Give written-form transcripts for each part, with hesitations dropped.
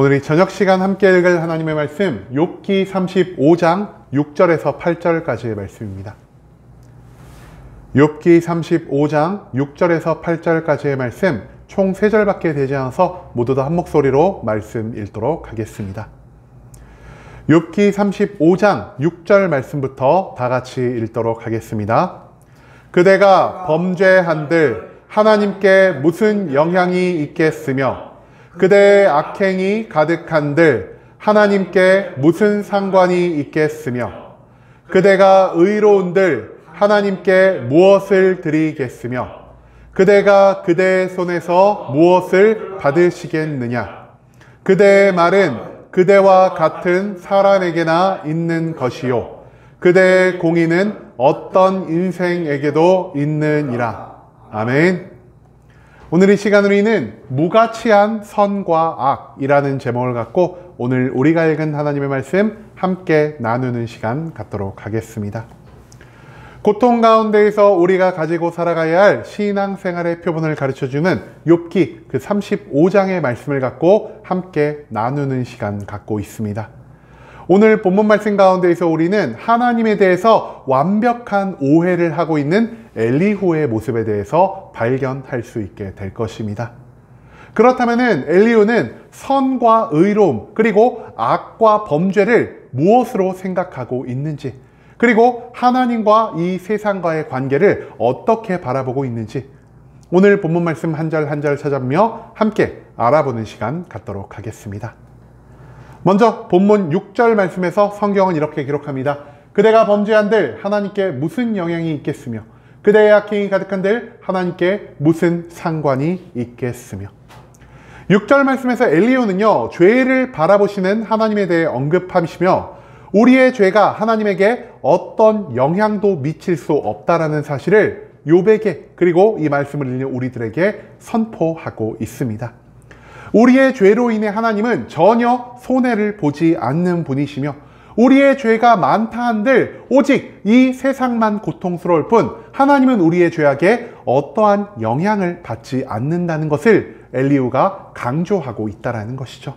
오늘 이 저녁 시간 함께 읽을 하나님의 말씀 욥기 35장 6절에서 8절까지의 말씀입니다. 욥기 35장 6절에서 8절까지의 말씀 총 3절밖에 되지 않아서 모두 다 한 목소리로 말씀 읽도록 하겠습니다. 욥기 35장 6절 말씀부터 다 같이 읽도록 하겠습니다. 그대가 범죄한들 하나님께 무슨 영향이 있겠으며 그대의 악행이 가득한들 하나님께 무슨 상관이 있겠으며 그대가 의로운들 하나님께 무엇을 드리겠으며 그대가 그대의 손에서 무엇을 받으시겠느냐. 그대의 말은 그대와 같은 사람에게나 있는 것이요 그대의 공의는 어떤 인생에게도 있느니라. 아멘. 오늘 이 시간 우리는 무가치한 선과 악이라는 제목을 갖고 오늘 우리가 읽은 하나님의 말씀 함께 나누는 시간 갖도록 하겠습니다. 고통 가운데에서 우리가 가지고 살아가야 할 신앙생활의 표본을 가르쳐주는 욥기 그 35장의 말씀을 갖고 함께 나누는 시간 갖고 있습니다. 오늘 본문 말씀 가운데에서 우리는 하나님에 대해서 완벽한 오해를 하고 있는 엘리후의 모습에 대해서 발견할 수 있게 될 것입니다. 그렇다면 엘리후는 선과 의로움 그리고 악과 범죄를 무엇으로 생각하고 있는지, 그리고 하나님과 이 세상과의 관계를 어떻게 바라보고 있는지 오늘 본문 말씀 한 절 한 절 찾아보며 함께 알아보는 시간 갖도록 하겠습니다. 먼저 본문 6절 말씀에서 성경은 이렇게 기록합니다. 그대가 범죄한들 하나님께 무슨 영향이 있겠으며 그대의 악행이 가득한들 하나님께 무슨 상관이 있겠으며. 6절 말씀에서 엘리후는요, 죄를 바라보시는 하나님에 대해 언급하시며 우리의 죄가 하나님에게 어떤 영향도 미칠 수 없다라는 사실을 욥에게 그리고 이 말씀을 읽는 우리들에게 선포하고 있습니다. 우리의 죄로 인해 하나님은 전혀 손해를 보지 않는 분이시며 우리의 죄가 많다 한들 오직 이 세상만 고통스러울 뿐 하나님은 우리의 죄악에 어떠한 영향을 받지 않는다는 것을 엘리후가 강조하고 있다는 것이죠.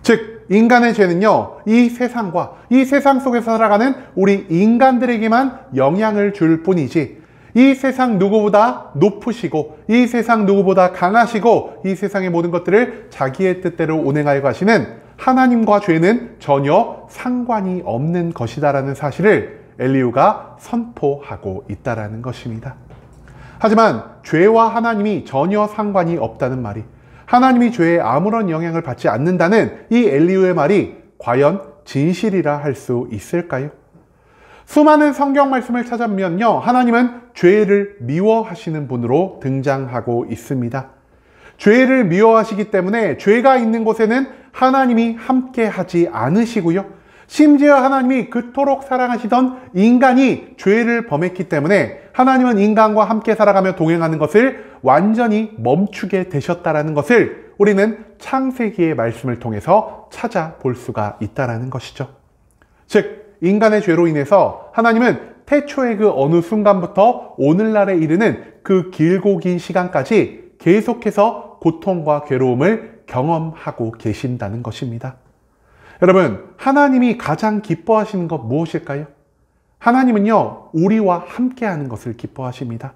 즉 인간의 죄는요, 이 세상과 이 세상 속에서 살아가는 우리 인간들에게만 영향을 줄 뿐이지 이 세상 누구보다 높으시고 이 세상 누구보다 강하시고 이 세상의 모든 것들을 자기의 뜻대로 운행하여 가시는 하나님과 죄는 전혀 상관이 없는 것이다라는 사실을 엘리후가 선포하고 있다라는 것입니다. 하지만 죄와 하나님이 전혀 상관이 없다는 말이, 하나님이 죄에 아무런 영향을 받지 않는다는 이 엘리후의 말이 과연 진실이라 할 수 있을까요? 수많은 성경 말씀을 찾아보면요, 하나님은 죄를 미워하시는 분으로 등장하고 있습니다. 죄를 미워하시기 때문에 죄가 있는 곳에는 하나님이 함께 하지 않으시고요, 심지어 하나님이 그토록 사랑하시던 인간이 죄를 범했기 때문에 하나님은 인간과 함께 살아가며 동행하는 것을 완전히 멈추게 되셨다라는 것을 우리는 창세기의 말씀을 통해서 찾아볼 수가 있다는 것이죠. 즉 인간의 죄로 인해서 하나님은 태초의 그 어느 순간부터 오늘날에 이르는 그 길고 긴 시간까지 계속해서 고통과 괴로움을 경험하고 계신다는 것입니다. 여러분, 하나님이 가장 기뻐하시는 것 무엇일까요? 하나님은요, 우리와 함께하는 것을 기뻐하십니다.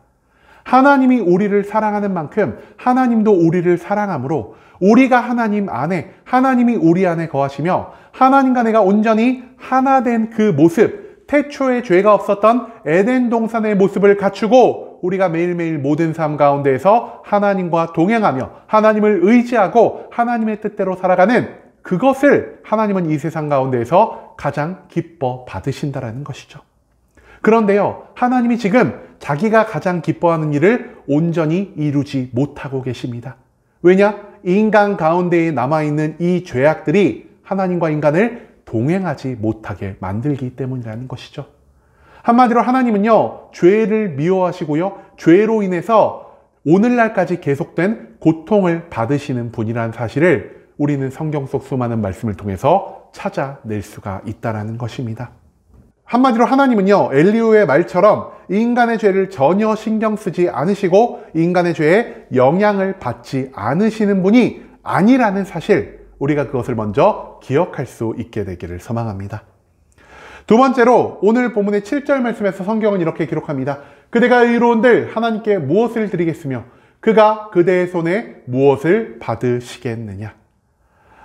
하나님이 우리를 사랑하는 만큼 하나님도 우리를 사랑하므로 우리가 하나님 안에, 하나님이 우리 안에 거하시며 하나님과 내가 온전히 하나 된 그 모습, 태초에 죄가 없었던 에덴 동산의 모습을 갖추고 우리가 매일매일 모든 삶 가운데에서 하나님과 동행하며 하나님을 의지하고 하나님의 뜻대로 살아가는 그것을 하나님은 이 세상 가운데에서 가장 기뻐 받으신다는 것이죠. 그런데요, 하나님이 지금 자기가 가장 기뻐하는 일을 온전히 이루지 못하고 계십니다. 왜냐? 인간 가운데에 남아있는 이 죄악들이 하나님과 인간을 동행하지 못하게 만들기 때문이라는 것이죠. 한마디로 하나님은요, 죄를 미워하시고요, 죄로 인해서 오늘날까지 계속된 고통을 받으시는 분이라는 사실을 우리는 성경 속 수많은 말씀을 통해서 찾아낼 수가 있다는 것입니다. 한마디로 하나님은요, 엘리후의 말처럼 인간의 죄를 전혀 신경 쓰지 않으시고 인간의 죄에 영향을 받지 않으시는 분이 아니라는 사실, 우리가 그것을 먼저 기억할 수 있게 되기를 소망합니다. 두 번째로 오늘 본문의 7절 말씀에서 성경은 이렇게 기록합니다. 그대가 의로운들 하나님께 무엇을 드리겠으며 그가 그대의 손에 무엇을 받으시겠느냐.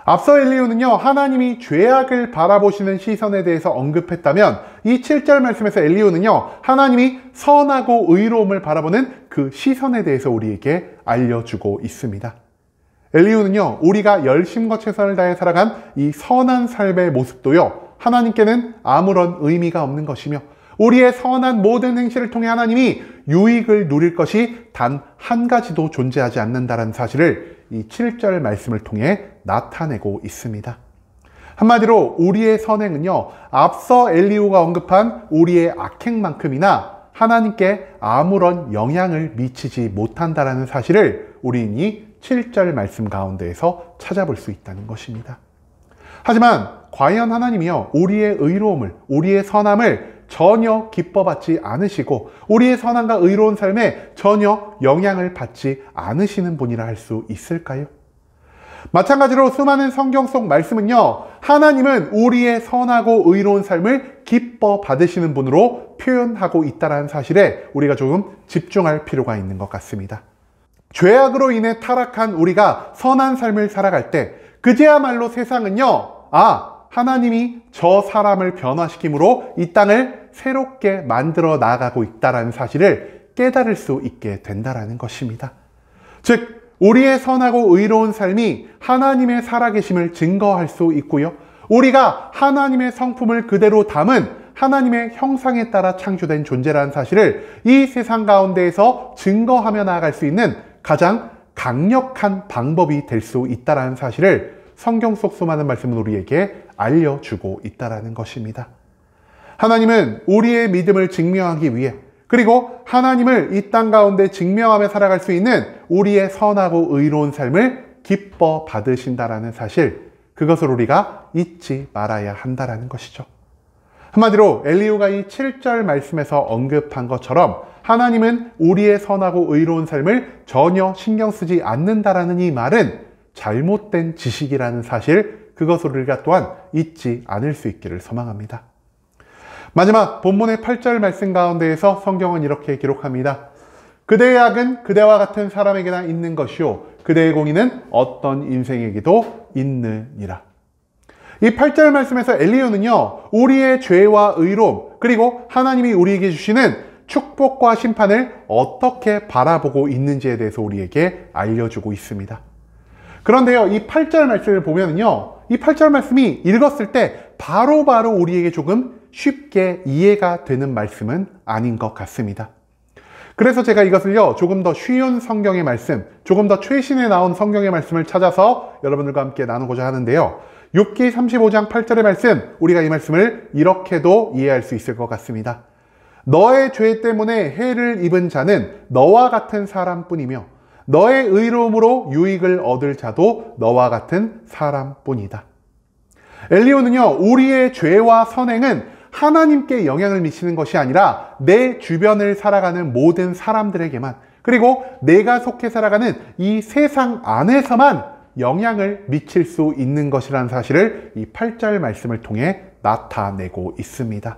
앞서 엘리후는요, 하나님이 죄악을 바라보시는 시선에 대해서 언급했다면 이 7절 말씀에서 엘리후는요, 하나님이 선하고 의로움을 바라보는 그 시선에 대해서 우리에게 알려주고 있습니다. 엘리후는요, 우리가 열심과 최선을 다해 살아간 이 선한 삶의 모습도요, 하나님께는 아무런 의미가 없는 것이며 우리의 선한 모든 행실을 통해 하나님이 유익을 누릴 것이 단 한 가지도 존재하지 않는다는 사실을 이 7절 말씀을 통해 나타내고 있습니다. 한마디로 우리의 선행은요, 앞서 엘리후가 언급한 우리의 악행만큼이나 하나님께 아무런 영향을 미치지 못한다는 사실을 우리는 이 7절 말씀 가운데에서 찾아볼 수 있다는 것입니다. 하지만 과연 하나님이요, 우리의 의로움을, 우리의 선함을 전혀 기뻐받지 않으시고 우리의 선함과 의로운 삶에 전혀 영향을 받지 않으시는 분이라 할 수 있을까요? 마찬가지로 수많은 성경 속 말씀은요, 하나님은 우리의 선하고 의로운 삶을 기뻐 받으시는 분으로 표현하고 있다는 사실에 우리가 조금 집중할 필요가 있는 것 같습니다. 죄악으로 인해 타락한 우리가 선한 삶을 살아갈 때 그제야말로 세상은요, 하나님이 저 사람을 변화시킴으로 이 땅을 새롭게 만들어 나가고 있다는 사실을 깨달을 수 있게 된다는 것입니다. 즉, 우리의 선하고 의로운 삶이 하나님의 살아계심을 증거할 수 있고요, 우리가 하나님의 성품을 그대로 담은 하나님의 형상에 따라 창조된 존재라는 사실을 이 세상 가운데에서 증거하며 나아갈 수 있는 가장 강력한 방법이 될 수 있다는 사실을 성경 속 수많은 말씀은 우리에게 알려주고 있다는 것입니다. 하나님은 우리의 믿음을 증명하기 위해, 그리고 하나님을 이 땅 가운데 증명하며 살아갈 수 있는 우리의 선하고 의로운 삶을 기뻐 받으신다는 사실, 그것을 우리가 잊지 말아야 한다는 것이죠. 한마디로 엘리후가 이 7절 말씀에서 언급한 것처럼 하나님은 우리의 선하고 의로운 삶을 전혀 신경 쓰지 않는다라는 이 말은 잘못된 지식이라는 사실, 그것을 우리가 또한 잊지 않을 수 있기를 소망합니다. 마지막 본문의 8절 말씀 가운데에서 성경은 이렇게 기록합니다. 그대의 악은 그대와 같은 사람에게나 있는 것이요 그대의 공의는 어떤 인생에게도 있느니라. 이 8절 말씀에서 엘리후는요, 우리의 죄와 의로움, 그리고 하나님이 우리에게 주시는 축복과 심판을 어떻게 바라보고 있는지에 대해서 우리에게 알려주고 있습니다. 그런데요, 이 8절 말씀을 보면요, 이 8절 말씀이 읽었을 때 바로바로 우리에게 조금 쉽게 이해가 되는 말씀은 아닌 것 같습니다. 그래서 제가 이것을요, 조금 더 쉬운 성경의 말씀, 조금 더 최신에 나온 성경의 말씀을 찾아서 여러분들과 함께 나누고자 하는데요. 욥기 35장 8절의 말씀, 우리가 이 말씀을 이렇게도 이해할 수 있을 것 같습니다. 너의 죄 때문에 해를 입은 자는 너와 같은 사람뿐이며 너의 의로움으로 유익을 얻을 자도 너와 같은 사람뿐이다. 엘리후는요, 우리의 죄와 선행은 하나님께 영향을 미치는 것이 아니라 내 주변을 살아가는 모든 사람들에게만, 그리고 내가 속해 살아가는 이 세상 안에서만 영향을 미칠 수 있는 것이라는 사실을 이 8절 말씀을 통해 나타내고 있습니다.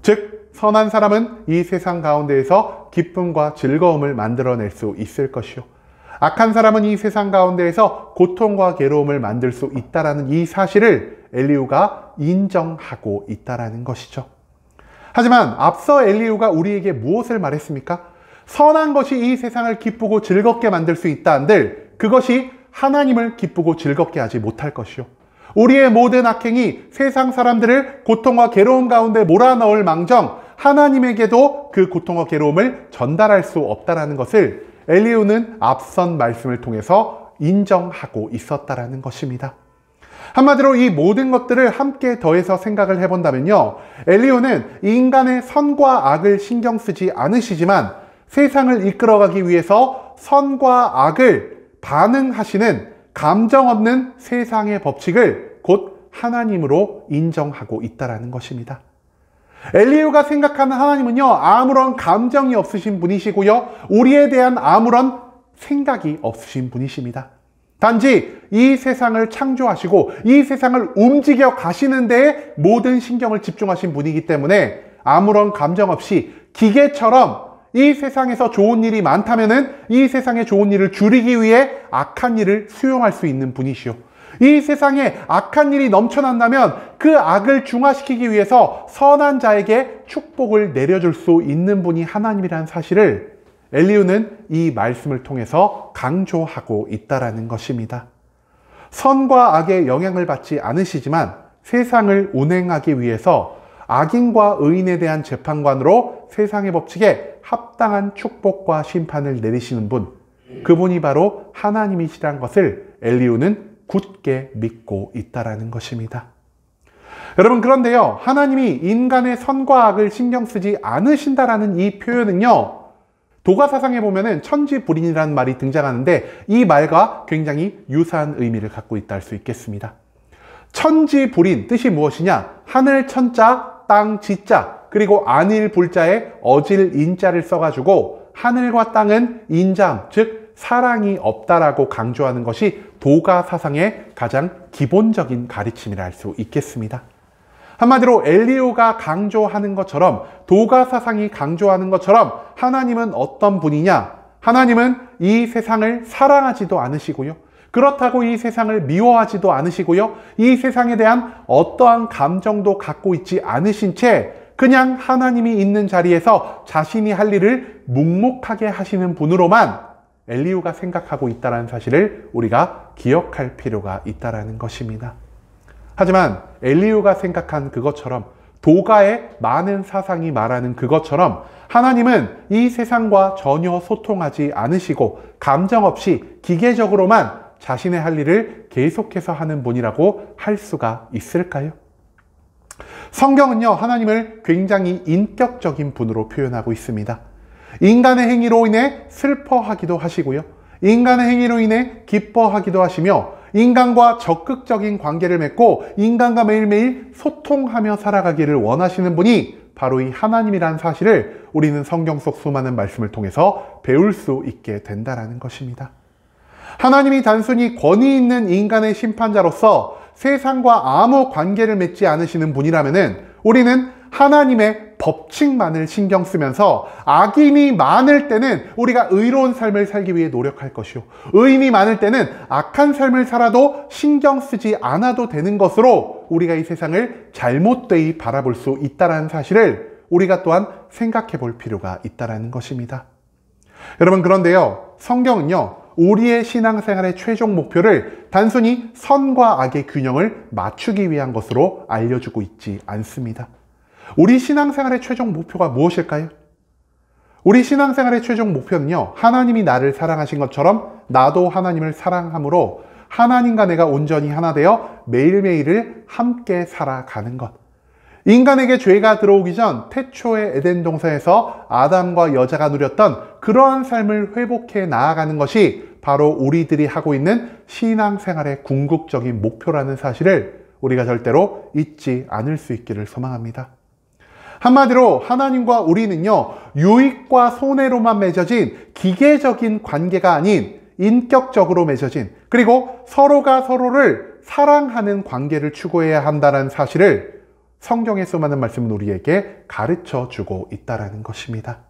즉, 선한 사람은 이 세상 가운데에서 기쁨과 즐거움을 만들어낼 수 있을 것이요, 악한 사람은 이 세상 가운데에서 고통과 괴로움을 만들 수 있다는 이 사실을 엘리후가 인정하고 있다는 것이죠. 하지만 앞서 엘리후가 우리에게 무엇을 말했습니까? 선한 것이 이 세상을 기쁘고 즐겁게 만들 수 있다 한들 그것이 하나님을 기쁘고 즐겁게 하지 못할 것이요, 우리의 모든 악행이 세상 사람들을 고통과 괴로움 가운데 몰아넣을 망정 하나님에게도 그 고통과 괴로움을 전달할 수 없다는 것을 엘리후는 앞선 말씀을 통해서 인정하고 있었다는 것입니다. 한마디로 이 모든 것들을 함께 더해서 생각을 해본다면요, 엘리후는 인간의 선과 악을 신경 쓰지 않으시지만 세상을 이끌어가기 위해서 선과 악을 반응하시는 감정 없는 세상의 법칙을 곧 하나님으로 인정하고 있다는 것입니다. 엘리후가 생각하는 하나님은요, 아무런 감정이 없으신 분이시고요, 우리에 대한 아무런 생각이 없으신 분이십니다. 단지 이 세상을 창조하시고 이 세상을 움직여 가시는 데에 모든 신경을 집중하신 분이기 때문에 아무런 감정 없이 기계처럼 이 세상에서 좋은 일이 많다면은 이 세상에 좋은 일을 줄이기 위해 악한 일을 수용할 수 있는 분이시오. 이 세상에 악한 일이 넘쳐난다면 그 악을 중화시키기 위해서 선한 자에게 축복을 내려줄 수 있는 분이 하나님이라는 사실을 엘리후는 이 말씀을 통해서 강조하고 있다라는 것입니다. 선과 악의 영향을 받지 않으시지만 세상을 운행하기 위해서 악인과 의인에 대한 재판관으로 세상의 법칙에 합당한 축복과 심판을 내리시는 분, 그분이 바로 하나님이시라는 것을 엘리후는 굳게 믿고 있다라는 것입니다. 여러분, 그런데요, 하나님이 인간의 선과 악을 신경 쓰지 않으신다라는 이 표현은요, 도가사상에 보면은 천지불인이라는 말이 등장하는데 이 말과 굉장히 유사한 의미를 갖고 있다 할 수 있겠습니다. 천지불인, 뜻이 무엇이냐? 하늘 천자, 땅 지자, 그리고 안일 불자에 어질 인자를 써가지고 하늘과 땅은 인자함, 즉 사랑이 없다라고 강조하는 것이 도가사상의 가장 기본적인 가르침이라 할 수 있겠습니다. 한마디로 엘리후가 강조하는 것처럼, 도가사상이 강조하는 것처럼 하나님은 어떤 분이냐? 하나님은 이 세상을 사랑하지도 않으시고요, 그렇다고 이 세상을 미워하지도 않으시고요, 이 세상에 대한 어떠한 감정도 갖고 있지 않으신 채 그냥 하나님이 있는 자리에서 자신이 할 일을 묵묵하게 하시는 분으로만 엘리후가 생각하고 있다는 사실을 우리가 기억할 필요가 있다는 것입니다. 하지만 엘리후가 생각한 그것처럼, 도가의 많은 사상이 말하는 그것처럼 하나님은 이 세상과 전혀 소통하지 않으시고 감정 없이 기계적으로만 자신의 할 일을 계속해서 하는 분이라고 할 수가 있을까요? 성경은요, 하나님을 굉장히 인격적인 분으로 표현하고 있습니다. 인간의 행위로 인해 슬퍼하기도 하시고요, 인간의 행위로 인해 기뻐하기도 하시며 인간과 적극적인 관계를 맺고 인간과 매일매일 소통하며 살아가기를 원하시는 분이 바로 이 하나님이라는 사실을 우리는 성경 속 수많은 말씀을 통해서 배울 수 있게 된다는 것입니다. 하나님이 단순히 권위 있는 인간의 심판자로서 세상과 아무 관계를 맺지 않으시는 분이라면 우리는 하나님의 법칙만을 신경 쓰면서 악인이 많을 때는 우리가 의로운 삶을 살기 위해 노력할 것이요, 의인이 많을 때는 악한 삶을 살아도 신경 쓰지 않아도 되는 것으로 우리가 이 세상을 잘못되이 바라볼 수 있다는 사실을 우리가 또한 생각해 볼 필요가 있다는 것입니다. 여러분, 그런데요, 성경은요, 우리의 신앙생활의 최종 목표를 단순히 선과 악의 균형을 맞추기 위한 것으로 알려주고 있지 않습니다. 우리 신앙생활의 최종 목표가 무엇일까요? 우리 신앙생활의 최종 목표는요, 하나님이 나를 사랑하신 것처럼 나도 하나님을 사랑함으로 하나님과 내가 온전히 하나 되어 매일매일을 함께 살아가는 것. 인간에게 죄가 들어오기 전 태초의 에덴 동산에서 아담과 여자가 누렸던 그러한 삶을 회복해 나아가는 것이 바로 우리들이 하고 있는 신앙생활의 궁극적인 목표라는 사실을 우리가 절대로 잊지 않을 수 있기를 소망합니다. 한마디로 하나님과 우리는요, 유익과 손해로만 맺어진 기계적인 관계가 아닌 인격적으로 맺어진, 그리고 서로가 서로를 사랑하는 관계를 추구해야 한다는 사실을 성경의 수많은 말씀은 우리에게 가르쳐 주고 있다는 것입니다.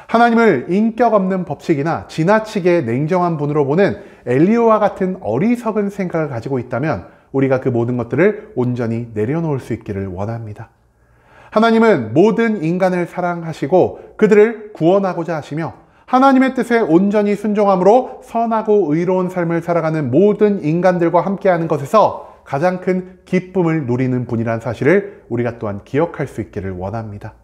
하나님을 인격 없는 법칙이나 지나치게 냉정한 분으로 보는 엘리후와 같은 어리석은 생각을 가지고 있다면 우리가 그 모든 것들을 온전히 내려놓을 수 있기를 원합니다. 하나님은 모든 인간을 사랑하시고 그들을 구원하고자 하시며 하나님의 뜻에 온전히 순종함으로 선하고 의로운 삶을 살아가는 모든 인간들과 함께하는 것에서 가장 큰 기쁨을 누리는 분이라는 사실을 우리가 또한 기억할 수 있기를 원합니다.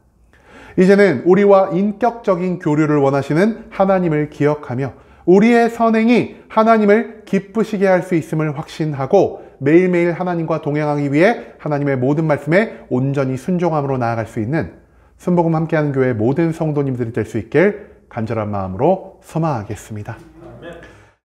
이제는 우리와 인격적인 교류를 원하시는 하나님을 기억하며 우리의 선행이 하나님을 기쁘시게 할 수 있음을 확신하고 매일매일 하나님과 동행하기 위해 하나님의 모든 말씀에 온전히 순종함으로 나아갈 수 있는 순복음 함께하는 교회 모든 성도님들이 될 수 있길 간절한 마음으로 소망하겠습니다.